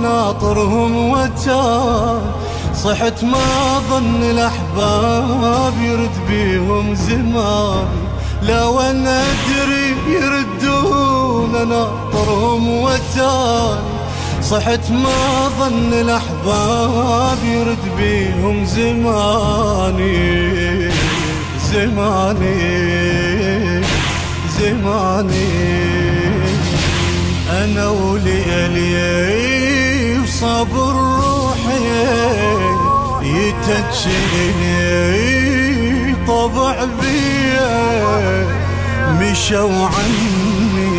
ناطرهم وتان، صحت ما ظن الأحباب يرد بيهم زمان. لو أنا أدري يردون ناطرهم وتان، صحت ما ظن الأحباب يرد بيهم زماني. زماني أنا وليلي وصبر روحي يتجلي طبع بيا، مشوا عني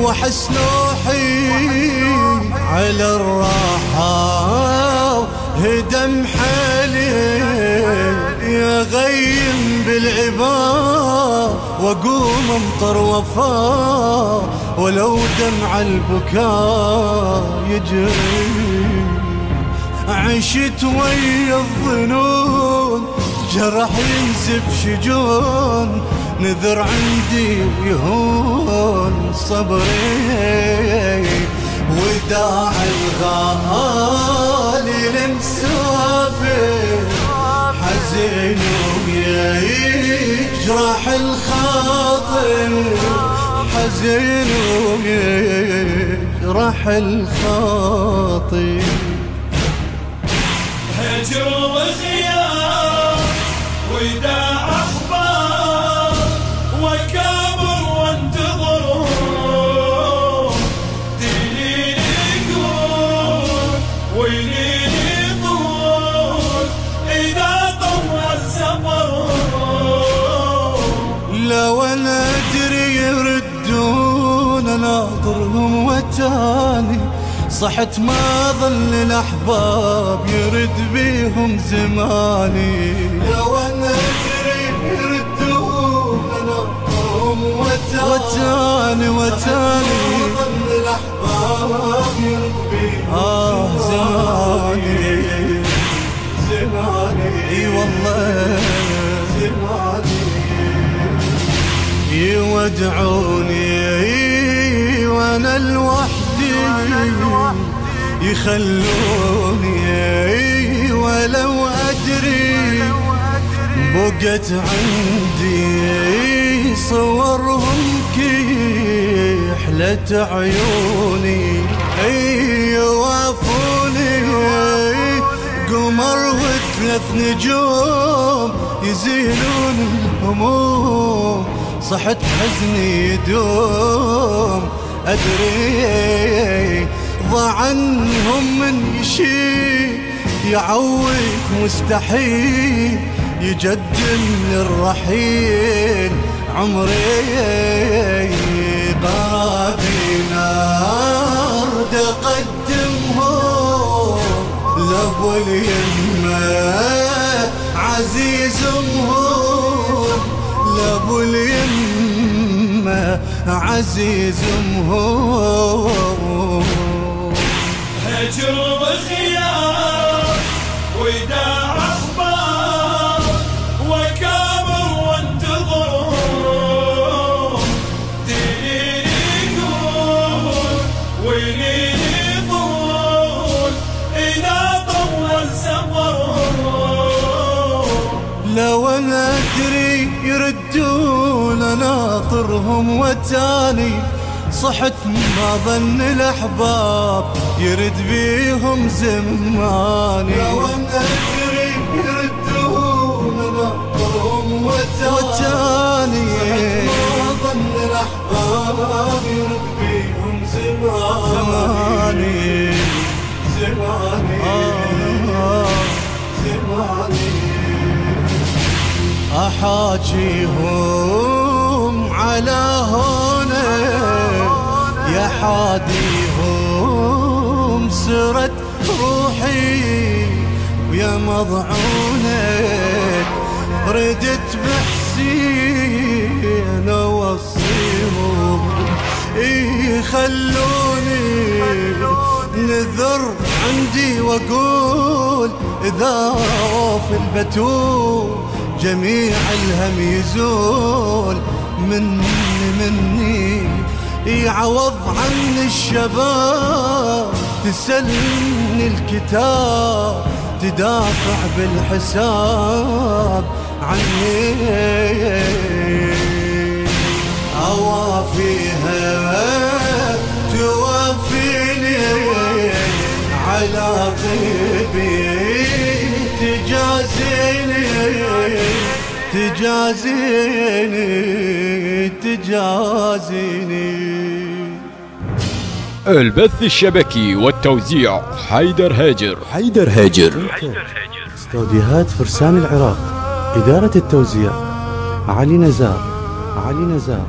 وحس نوحي على الراحة هدم حالي. يا غيم بالعباد واقوم امطر وفا، ولو دمع البكاء يجري. عشت ويا الظنون جرح ينزف شجون، نذر عندي ويهون صبري. وداع الغالي المسافر حزين ويجرح الخاطر، حزين ويجرح الخاطر. هجر وخيار وداع أخبار وكابر وانتظر، دليلي يقول ويليلي طول إذا طول سفر. لو أنا أدري يردون ناطرهم وتاني، صحت ما ظل الأحباب يرد بيهم زماني. لو أنا أدري يردون ناطرهم وتاني، ما ظل الأحباب يرد بيهم زماني. اي والله زماني يودعوني وانا لوحدي، يخلوني ولو أدري بقت عندي صورهم كحلة عيوني. يوافوني قمر وثلاث نجوم يزيلون الهموم، صحت حزني يدوم. أدري ضاع عنهم من شي يعوق مستحيل، يقدم للرحيل عمري. قرابي نار تقدمهم لابو اليمة عزيزهم، لابو اليمة عزيزهم. هجر وخيار وداع أخبار وكابر وانتظر، دليلي يقول ويليلي طول إذا طول سفر. لو أنا أدري يردون ناطرهم وتاني، صحت ما ظن الأحباب يرد بيهم زماني. لو أنا أدري يردون ناطرهم وتاني، ما ظن الأحباب يرد بيهم زماني. زماني أحاجيهم على هونك يا حاديهم، سرت روحي ويا مضعونك. ردت بحسين اوصيهم يخلوني نذر عندي واقول اذا في البتول جميع الهم يزول مني يعوض عن الشباب تسلمني الكتاب تدافع بالحساب عني، أوافيها توفيني على طيبي تجازيني تجازيني. البث الشبكي والتوزيع حيدر هاجر. استوديوهات فرسان العراق. إدارة التوزيع علي نزار.